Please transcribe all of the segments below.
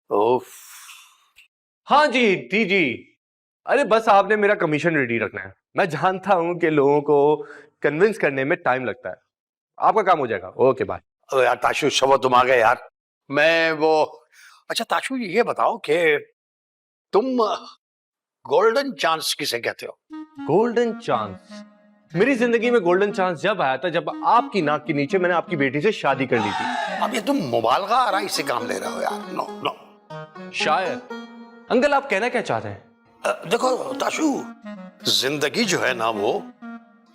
ओफ। हाँ जी दी जी। अरे बस आपने मेरा कमीशन रेडी रखना है। मैं जानता हूं कि लोगों को कन्विंस करने में टाइम लगता है। आपका काम हो जाएगा। Okay bye. अरे यार ताशु, शबो तुम आ गए यार। मैं वो अच्छा ताशु, ये बताओ कि तुम गोल्डन चांस किसे कहते हो? Golden chance? मेरी जिंदगी में गोल्डन चांस जब आया था जब आपकी नाक के नीचे मैंने आपकी बेटी से शादी कर ली थी। अब ये तुम मुबालगा आराई से काम ले रहे हो यार। No no. शायद। अंकल आप कहना क्या चाहते हैं? देखो ताशु, जिंदगी जो है ना वो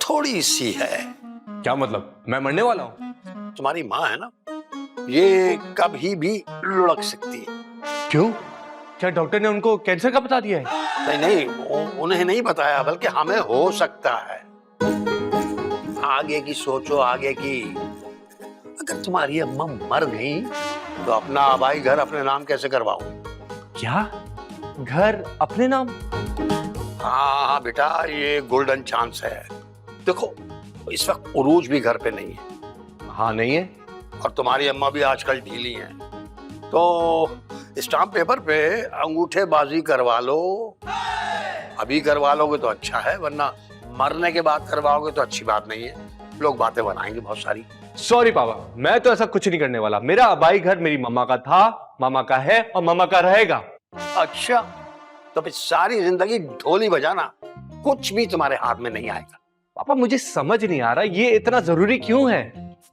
थोड़ी सी है। क्या मतलब मैं मरने वाला हूं? तुम्हारी माँ है ना, ये कभी भी लुढ़क सकती है। क्यों? क्या डॉक्टर ने उनको कैंसर का बता दिया है? नहीं नहीं, उन्हें नहीं बताया, बल्कि हमें हो सकता है। आगे की सोचो, आगे की। अगर तुम्हारी अम्मा मर गई तो अपना आबाई घर अपने नाम कैसे करवाओ? क्या? घर अपने नाम? हाँ बेटा, ये गोल्डन चांस है। देखो, इस वक्त उरूज भी घर पे नहीं है। हाँ नहीं है। और तुम्हारी अम्मा भी आजकल ढीली हैं, तो स्टाम्प पेपर पे अंगूठेबाजी करवा लो। अभी करवा लोगे तो अच्छा है, वरना मरने के बाद करवाओगे तो अच्छी बात नहीं है। लोग बातें बनाएंगे बहुत सारी। सॉरी पापा, मैं तो ऐसा कुछ नहीं करने वाला। मेरा आबाई घर मेरी मम्मा का था, मामा का है और मामा का रहेगा। अच्छा, तो फिर सारी जिंदगी ढोली बजाना, कुछ भी तुम्हारे हाथ में नहीं आएगा। पापा मुझे समझ नहीं आ रहा ये इतना जरूरी क्यों है?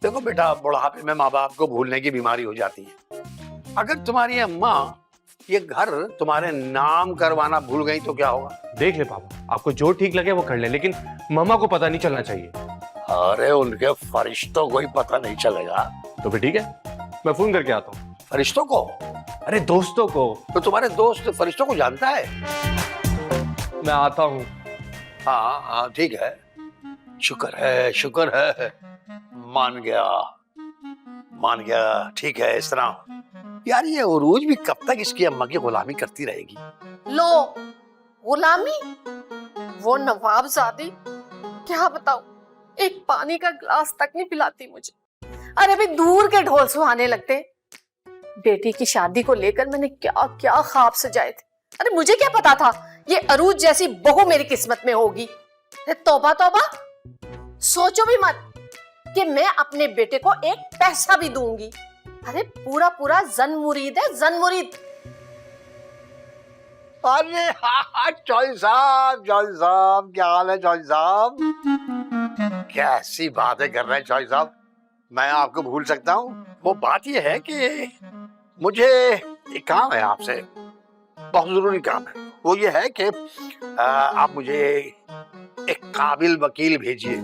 देखो बेटा, बुढ़ापे में माँ बाप को भूलने की बीमारी हो जाती है। अगर तुम्हारी अम्मा ये घर तुम्हारे नाम करवाना भूल गई तो क्या होगा? देख ले पापा, आपको जो ठीक लगे वो कर ले, लेकिन मम्मा को पता नहीं चलना चाहिए। अरे उनके फरिश्तों को ही पता नहीं चलेगा। तो फिर ठीक है, मैं फोन करके आता हूँ। फरिश्तों को? अरे दोस्तों को। तो तुम्हारे दोस्त फरिश्तों को जानता है? मैं आता हूँ। हाँ हाँ ठीक है। शुक्र है, शुक्र है। मान गया, मान गया। ठीक है, इस तरह यार ये उरूज भी कब तक इसकी अम्मा की गुलामी करती रहेगी? लो, गुलामी? वो नवाबजादी, क्या बताऊं, एक पानी का ग्लास तक नहीं पिलाती मुझे। अरे भी दूर के ढोल सुहाने लगते। बेटी की शादी को लेकर मैंने क्या क्या ख्वाब सजाए थे। अरे मुझे क्या पता था ये अरूज जैसी बहू मेरी किस्मत में होगी। अरे तौबा तौबा, सोचो भी मत कि मैं अपने बेटे को एक पैसा भी दूंगी। अरे पूरा पूरा जन मुरीद है, जन मुरीद। अरे हाँ, चौधरी साहब, चौधरी साहब, क्या हाल है चौधरी साहब? कैसी बातें कर रहे हैं चौधरी साहब, मैं आपको भूल सकता हूँ? वो बात ये है कि मुझे एक काम है आपसे, बहुत जरूरी काम है। वो ये है कि आप मुझे एक काबिल वकील भेजिए।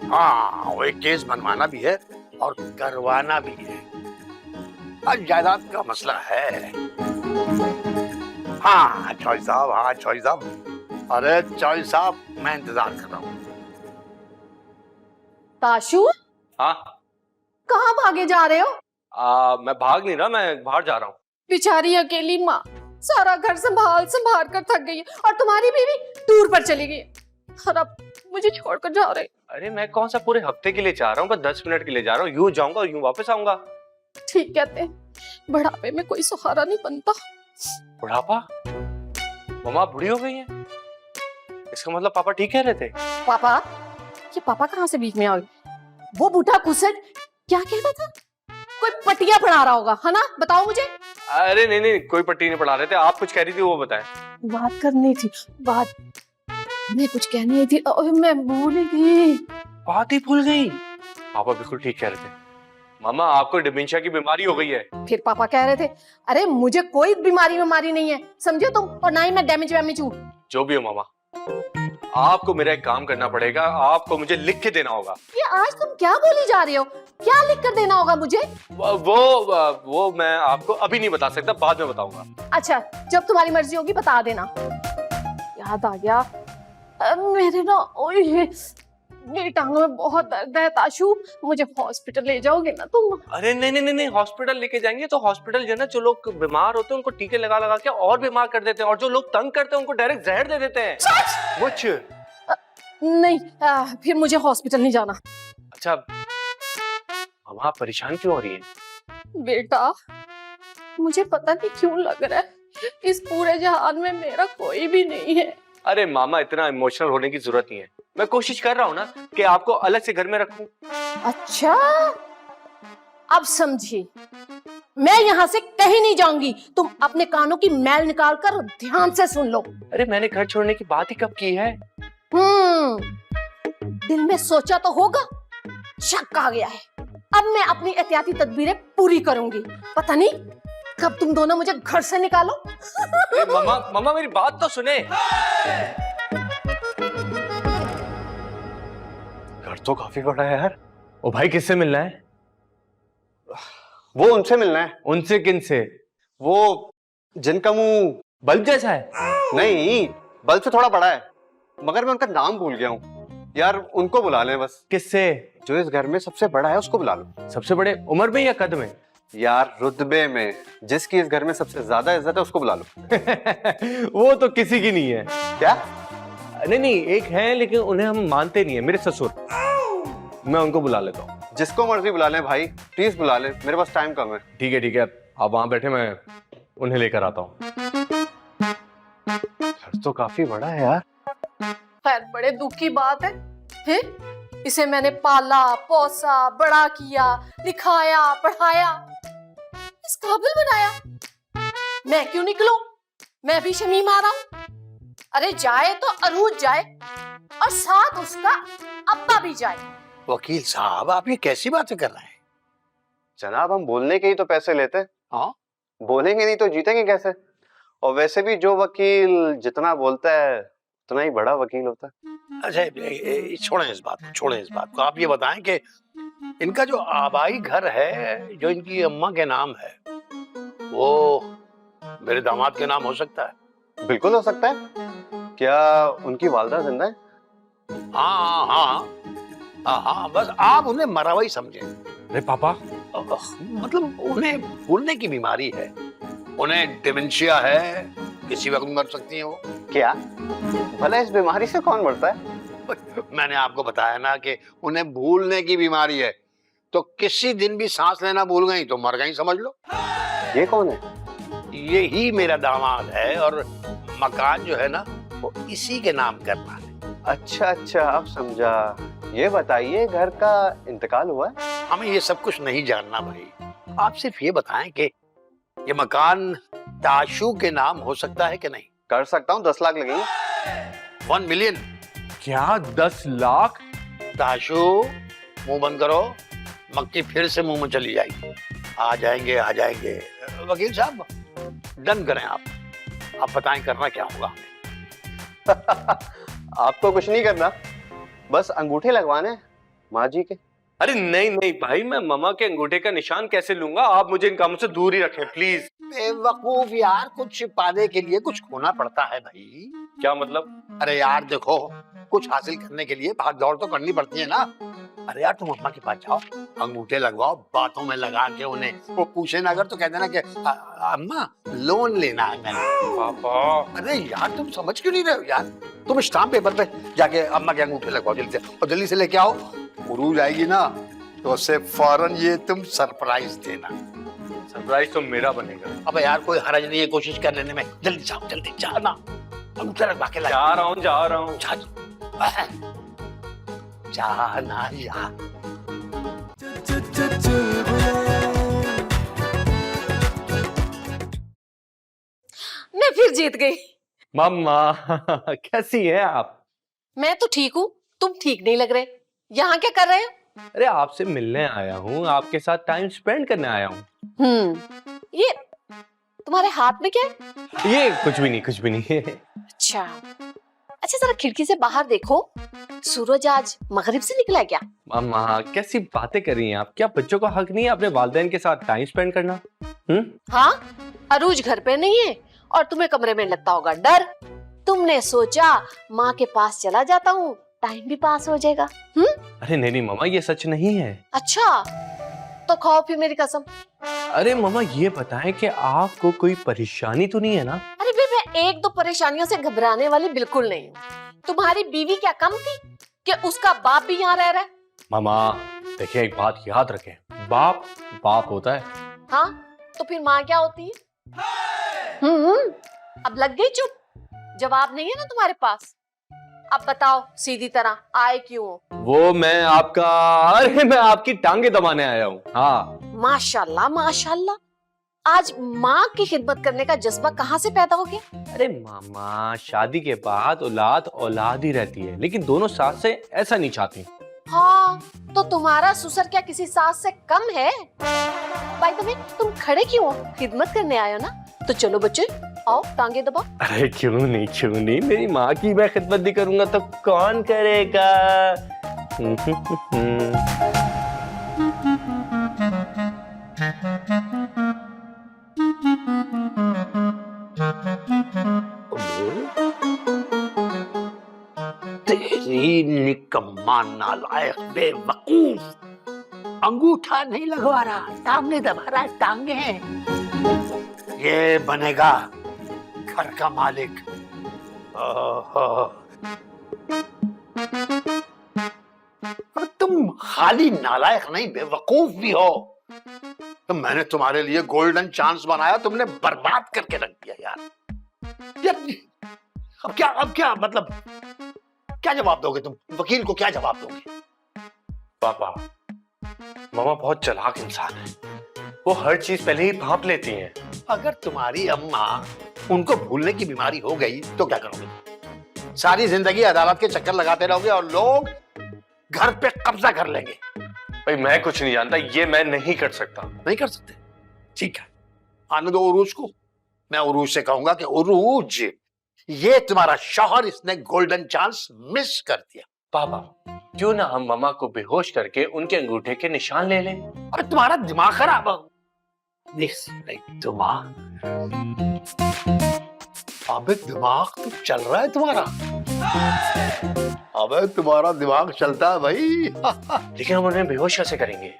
हाँ, वो एक केस बनवाना भी है और करवाना भी है। आज जायदाद का मसला है। हाँ चौधरी साहब, हाँ चौधरी साहब। अरे चौधरी साहब, मैं इंतजार कर रहा हूँ। ताशु, हाँ? कहाँ भागे जा रहे हो? मैं भाग नहीं रहा, मैं बाहर जा रहा हूँ। बेचारी अकेली माँ सारा घर संभाल संभाल कर थक गई है और तुम्हारी बीवी टूर पर चली गई। और अब मुझे छोड़कर जा रहे। अरे मैं कौन सा पूरे हफ्ते के लिए जा रहा हूँ, बस 10 मिनट के लिए जा रहा हूँ। यूं जाऊंगा और यूं वापस आऊंगा। ठीक कहते हैं, बुढ़ापे में कोई सहारा नहीं बनता। बुढ़ापा? मम्मा बुढ़ी हो गई है, इसका मतलब पापा ठीक कह रहे थे। पापा? ये पापा कहाँ से बीच में आ गए? वो बूढ़ा कुसट क्या कहता था? कोई पटिया पढ़ा रहा होगा, है ना? बताओ मुझे। अरे नहीं नहीं, कोई पट्टी नहीं पढ़ा रहे थे। आप कुछ कह रही थी, वो बताएं। बात करनी थी, बात मैं कुछ कहनी थी, मैं भूल गई। बात ही भूल गई। पापा बिल्कुल ठीक कह रहे थे। मामा आपको डिमेंशिया की बीमारी हो गई है। फिर पापा कह रहे थे, अरे मुझे कोई बीमारी नहीं है, समझे तुम, और ना ही मैं डैमेज वैमेज हूँ। जो भी हो मामा, आपको मेरा एक काम करना पड़ेगा। आपको मुझे लिख के देना होगा। ये आज तुम क्या बोली जा रहे हो? क्या लिख कर देना होगा मुझे? वो मैं आपको अभी नहीं बता सकता, बाद में बताऊंगा। अच्छा, जब तुम्हारी मर्जी होगी बता देना। याद आ गया, मेरे ना मेरी टांगों में बहुत दर्द है ताशु, मुझे हॉस्पिटल ले जाओगे ना तुम? अरे नहीं नहीं नहीं, हॉस्पिटल लेके जाएंगे तो हॉस्पिटल जो है ना, जो लोग बीमार होते हैं उनको टीके लगा लगा के और बीमार कर देते हैं, और जो लोग तंग करते हैं उनको डायरेक्ट जहर दे देते हैं। कुछ नहीं, फिर मुझे हॉस्पिटल नहीं जाना। अच्छा, हम आप परेशान क्यों हो रही है? बेटा, मुझे पता नहीं क्यों लग रहा है इस पूरे जहान में मेरा कोई भी नहीं है। अरे मामा, इतना इमोशनल होने की जरूरत नहीं है। मैं कोशिश कर रहा हूँ ना कि आपको अलग से घर में रखूं। अच्छा, अब समझी। मैं यहाँ से कहीं नहीं जाऊंगी। तुम अपने कानों की मैल निकाल कर ध्यान से सुन लो। अरे मैंने घर छोड़ने की बात ही कब की है? दिल में सोचा तो होगा, शक आ गया है। अब मैं अपनी एहतियाती तदबीरें पूरी करूंगी। पता नहीं कब तुम दोनों मुझे घर से निकालो। मामा मामा, मेरी बात तो सुने। घर तो काफी बड़ा है यार। ओ भाई, किससे मिलना है? वो उनसे मिलना है। उनसे? किन से? वो जिनका मुंह बल्ब जैसा है? नहीं, बल्ब से थोड़ा बड़ा है, मगर मैं उनका नाम भूल गया हूँ यार। उनको बुला लें बस। किससे? जो इस घर में सबसे बड़ा है उसको बुला लो। सबसे बड़े उम्र में या कद में? यार रुतबे में, जिसकी इस घर में सबसे ज्यादा इज्जत है उसको बुला लो। वो तो किसी की नहीं है। क्या? नहीं नहीं, एक है लेकिन उन्हें हम मानते नहीं है, मेरे ससुर। मैं उनको बुला लेता हूँ। जिसको मर्जी बुला लें भाई, प्लीज बुला लें, मेरे पास टाइम कम है। ठीक है, आप वहां बैठे, मैं उन्हें लेकर आता हूँ। घर तो काफी बड़ा है यार। खैर, बड़े दुख की बात है? इसे मैंने पाला पोसा, बड़ा किया, लिखाया, पढ़ाया, इस काबिल बनाया। मैं क्यों निकलूं? मैं भी शमीम आ रहा हूं। अरे जाए तो अरूज जाए और साथ उसका अब्बा भी जाए। वकील साहब, आप ये कैसी बातें कर रहे हैं? जनाब, हम बोलने के ही तो पैसे लेते हैं। हाँ, बोलेंगे नहीं तो जीतेंगे कैसे? और वैसे भी जो वकील जितना बोलता है उतना ही बड़ा वकील होता है। अच्छा, छोड़ें इस बात को। आप ये बताएं कि इनका जो आबाई घर है, जो इनकी अम्मा के नाम है, वो मेरे दामाद के नाम हो सकता है? बिल्कुल हो सकता है। क्या उनकी वालदा जिंदा है? हाँ हाँ हाँ हाँ, बस आप उन्हें मरा हुआ ही समझें। अरे पापा, मतलब उन्हें भूलने की बीमारी है, उन्हें डिमेंशिया है, किसी वक्त मर सकती है वो। क्या भला इस बीमारी से कौन मरता है? मैंने आपको बताया ना कि उन्हें भूलने की बीमारी है, तो किसी दिन भी सांस लेना भूल गई तो मर गई, समझ लो। ये कौन है? ये ही मेरा दामाद है, और मकान जो है ना वो इसी के नाम करना है। अच्छा, अब समझा। ये बताइए, घर का इंतकाल हुआ है? हमें ये सब कुछ नहीं जानना भाई। आप सिर्फ ये बताएं कि ये मकान ताशू के नाम हो सकता है कि नहीं? कर सकता हूँ, 10 लाख लगेंगे। 1 मिलियन। क्या 10 लाख? ताशू, मुंह बंद करो, मक्खी फिर से मुंह में चली जाएगी। आ जाएंगे। वकील साहब, डन करें आप बताएं करना क्या होगा हमें? आपको कुछ नहीं करना, बस अंगूठे लगवाने माँ जी के। अरे नहीं भाई, मैं मामा के अंगूठे का निशान कैसे लूंगा? आप मुझे इन कामों से दूर ही रखें प्लीज। बेवकूफ यार, कुछ पाने के लिए कुछ खोना पड़ता है भाई। क्या मतलब? अरे यार देखो, कुछ हासिल करने के लिए भाग दौड़ तो करनी पड़ती है ना। अरे यार, तुम अम्मा के पास जाओ, अंगूठे लगवाओ, बातों में लगा के उन्हें, वो पूछे ना अगर तो कह देना कि अम्मा लोन लेना है मैंने। पापा, अरे यार, तुम समझ क्यों नहीं रहे हो यार? तुम स्टाम्प पेपर पे जाके अम्मा के अंगूठे लगवाओ जल्दी से, और जल्दी से लेके आओ। उरूज आएगी ना तो उससे फौरन ये तुम सरप्राइज देना। सरप्राइज तो मेरा बनेगा। अबे यार, कोई हरज नहीं है कोशिश कर लेने में। जल्दी जाओ ना, अंगूठे लगवा के ला। जा रहा हूँ। जाना यार। मैं फिर जीत गई। मम्मा, कैसी हैं आप? मैं तो ठीक हूँ, तुम ठीक नहीं लग रहे। यहाँ क्या कर रहे हो? अरे आपसे मिलने आया हूँ, आपके साथ टाइम स्पेंड करने आया हूँ। ये तुम्हारे हाथ में क्या है? ये कुछ भी नहीं। अच्छा, जरा खिड़की से बाहर देखो, सूरज आज मगरिब से निकला है क्या? मम्मा, कैसी बातें कर रही हैं आप? क्या बच्चों का हक नहीं है अपने वालिदैन के साथ टाइम स्पेंड करना? हाँ, अरूज घर पे नहीं है और तुम्हें कमरे में लगता होगा डर। तुमने सोचा माँ के पास चला जाता हूँ, टाइम भी पास हो जाएगा। अरे नहीं मम्मा, ये सच नहीं है। अच्छा, तो खाओ फिर मेरी कसम। अरे मम्मा, ये बताएं कि आपको कोई परेशानी तो नहीं है ना? अरे भाई, मैं एक दो परेशानियों से घबराने वाली बिल्कुल नहीं हूँ। तुम्हारी बीवी क्या कम थी कि उसका बाप भी यहाँ रह रहा है? मामा देखिए, एक बात याद रखें, बाप होता है। हाँ, तो फिर माँ क्या होती है? अब लग गई चुप, जवाब नहीं है ना तुम्हारे पास? अब बताओ सीधी तरह, आए क्यों हो? वो मैं आपका, अरे मैं आपकी टांगे दबाने आया हूँ। हाँ माशाल्लाह माशाल्लाह, आज माँ की खिदमत करने का जज्बा कहाँ से पैदा हो गया? अरे मामा, शादी के बाद औलाद औलाद ही रहती है, लेकिन दोनों सास से ऐसा नहीं चाहती। हाँ, तो तुम्हारा ससुर क्या किसी सास से कम है? भाई तुम खड़े क्यों हो? खिदमत करने आए हो ना, तो चलो बच्चे आओ टांगे दबाओ। अरे क्यों नहीं, मेरी माँ की मैं खिदमत नहीं करूंगा तो कौन करेगा? तेरी निकम्मा नालायक बेवकूफ, अंगूठा नहीं लगवा रहा, टांगे दबा रहा है, टांगे हैं। ये बनेगा घर का मालिक। और तुम खाली नालायक नहीं बेवकूफ भी हो। तो मैंने तुम्हारे लिए गोल्डन चांस बनाया, तुमने बर्बाद करके रख दिया यार। अब क्या मतलब, क्या जवाब दोगे तुम? वकील को क्या जवाब दोगे? पापा, मामा बहुत चालाक इंसान है, वो हर चीज पहले ही भांप लेती हैं। अगर तुम्हारी अम्मा, उनको भूलने की बीमारी हो गई तो क्या करोगे? सारी जिंदगी अदालत के चक्कर लगाते रहोगे और लोग घर पे कब्जा कर लेंगे। भाई मैं कुछ नहीं जानता, ये मैं नहीं कर सकता। नहीं कर सकते? ठीक है, आने दो उरूज को। मैं उरूज से कहूंगा कि उरूज, ये तुम्हारा शौहर, इसने गोल्डन चांस मिस कर दिया। पापा, क्यों ना हम मामा को बेहोश करके उनके अंगूठे के निशान ले लें? अरे तुम्हारा दिमाग खराब है। दिमाग, अबे दिमाग तो चल रहा है तुम्हारा। अबे तुम्हारा दिमाग चलता है भाई। लेकिन हम उन्हें बेहोश कैसे करेंगे?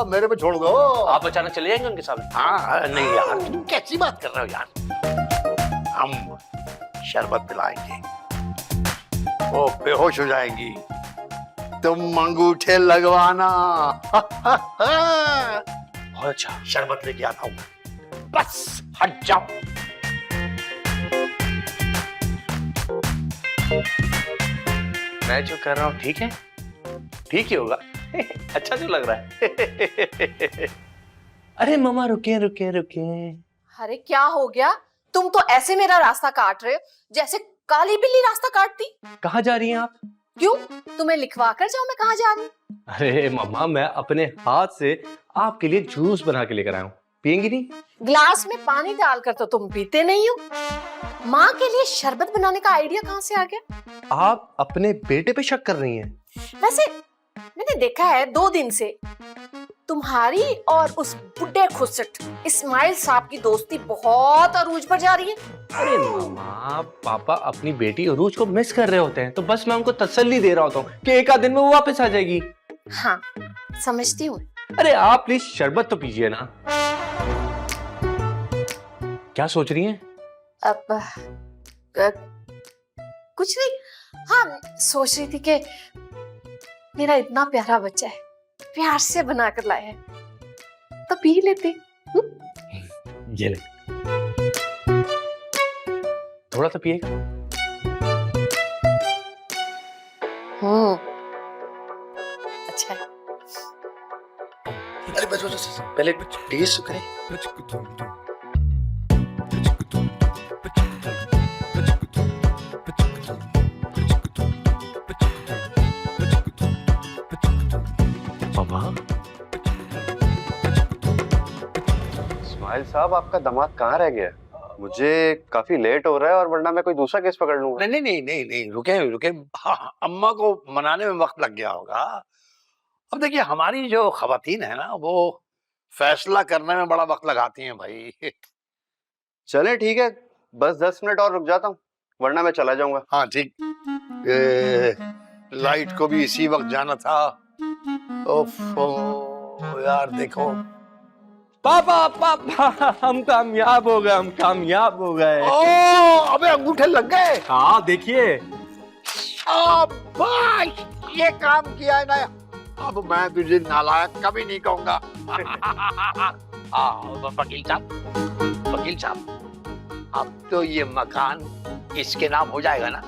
मेरे पे छोड़ दो। आप अचानक चले जाएंगे उनके सामने? हाँ नहीं यार, तुम कैसी बात कर रहे हो यार? हम शरबत पिलाएंगे, वो बेहोश हो जाएंगी, तुम अंगूठे लगवाना। बहुत अच्छा। शरबत लेके आता हूँ, बस हट जाओ। मैं जो कर रहा हूँ ठीक है? ठीक ही होगा। अच्छा जो लग रहा है। अरे मामा रुके। अरे क्या हो गया? तुम तो ऐसे मेरा रास्ता काट रहे हो जैसे काली बिल्ली रास्ता काटती। कहाँ जा रही हैं आप? क्यों, तुम्हें लिखवा कर जाऊं मैं कहाँ जा रही हूँ? अरे मामा, मैं अपने हाथ से आपके लिए जूस बना के लेकर आया हूँ, पियेंगी नहीं? ग्लास में पानी डालकर तो तुम पीते नहीं हो। माँ के लिए शरबत बनाने का आइडिया कहाँ से आ गया? आप अपने बेटे पे शक कर रही हैं? वैसे मैंने देखा है 2 दिन से तुम्हारी और उस बुड्ढे खुसट इस्माइल साहब की दोस्ती बहुत अरूज पर जा रही है। अरे मामा, पापा अपनी बेटी अरूज को मिस कर रहे होते हैं, तो बस मैं उनको तसल्ली दे रहा होता हूँ कि एक आध दिन में वो वापस आ जाएगी। हाँ समझती हूँ। अरे आप प्लीज शरबत तो पीजिए ना। क्या सोच रही हैं? अब कुछ नहीं, हाँ सोच रही थी कि मेरा इतना प्यारा बच्चा है, प्यार से बनाकर लाया है, तो पी लेते। ये ले, थोड़ा सा पिएगा। अच्छा है। अरे बस पहले टेस्ट करें। इस्माइल साहब, आपका दामाद कहाँ रह गया? मुझे काफी लेट हो रहा है, और वरना मैं कोई दूसरा केस पकड़ लूंगा। नहीं, रुके। हाँ, अम्मा को मनाने में वक्त लग गया होगा। अब देखिए, हमारी जो खवातीन है ना, वो फैसला करने में बड़ा वक्त लगाती हैं भाई। चले ठीक है, बस 10 मिनट और रुक जाता हूँ, वरना मैं चला जाऊंगा। हाँ ठीक। लाइट को भी इसी वक्त जाना था। ओफो यार, देखो। पापा, हम कामयाब हो गए। ओ, अबे अंगूठे लग गए। हाँ देखिए। शाबाश, ये काम किया है ना। अब मैं तुझे नालायक कभी नहीं कहूंगा। वकील साहब अब तो ये मकान इसके नाम हो जाएगा ना?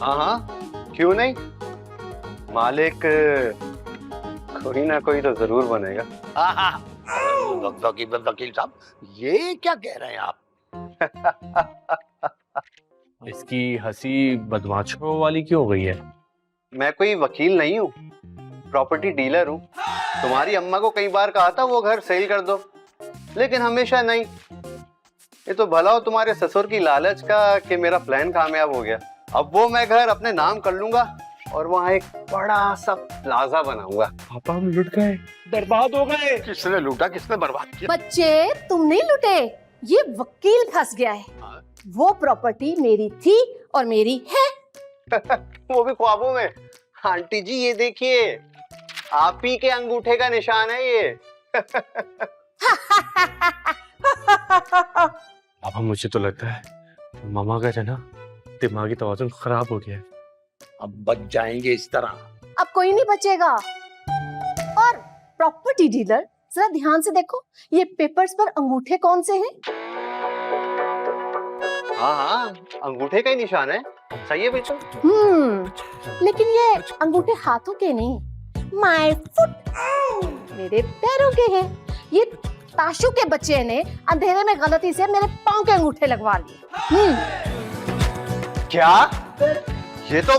हाँ हाँ, क्यों नहीं, मालिक कोई ना कोई तो जरूर बनेगा। वकील साहब ये क्या कह रहे हैं आप? इसकी हंसी बदमाशों वाली क्यों हो गई है? मैं कोई वकील नहीं हूँ, प्रॉपर्टी डीलर हूँ। तुम्हारी अम्मा को कई बार कहा था वो घर सेल कर दो, लेकिन हमेशा नहीं। ये तो भला हो तुम्हारे ससुर की लालच का कि मेरा प्लान कामयाब हो गया। अब वो मैं घर अपने नाम कर लूंगा और वहाँ एक बड़ा सा प्लाजा बनाऊंगा। पापा हम लुट गए, बर्बाद हो गए। किसने लूटा, किसने बर्बाद किया? बच्चे तुम नहीं लुटे, ये वकील फंस गया है। वो प्रॉपर्टी मेरी थी और मेरी है। वो भी ख्वाबों में। आंटी जी ये देखिए, आप ही के अंगूठे का निशान है ये। पापा मुझे तो लगता है मामा का जो है ना दिमागी तवाज़ुन खराब हो गया है। अब बच जाएंगे इस तरह? अब कोई नहीं बचेगा। और प्रॉपर्टी डीलर जरा ध्यान से देखो, ये पेपर्स पर अंगूठे कौन से हैं? हाँ हाँ, अंगूठे का ही निशान है, सही है बिल्कुल। लेकिन ये अंगूठे हाथों के नहीं, माय फुट, मेरे पैरों के हैं। ये ताशु के बच्चे ने अंधेरे में गलती से मेरे पांव के अंगूठे लगवा लिए। क्या? ये तो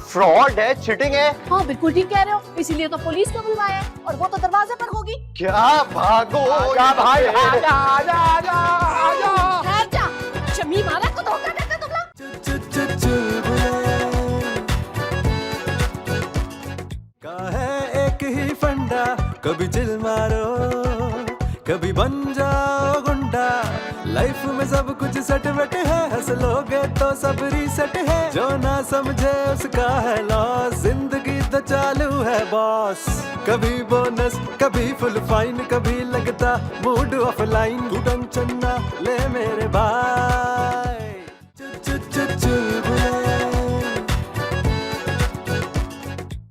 फ्रॉड है, चीटिंग है। हाँ बिल्कुल ठीक कह रहे हो, इसीलिए तो पुलिस को बुलवाया है और वो तो दरवाजे पर होगी। क्या? भागो आजा भाई, आजा आजा आजा आजा। ठहर जा, शमी मारा को धोखा देता तुम लोग। का है एक ही फंडा, कभी चिल मारो कभी बन जाओ गुंडा। लाइफ में सब कुछ सेट वेट है, हंस लोगे तो सब रीसेट है। जो ना समझे उसका है लॉस, जिंदगी तो चालू है बॉस। कभी बोनस कभी फुल फाइन, कभी लगता मूड ऑफलाइन। तू टेंशन ना ले मेरे भाई, चुल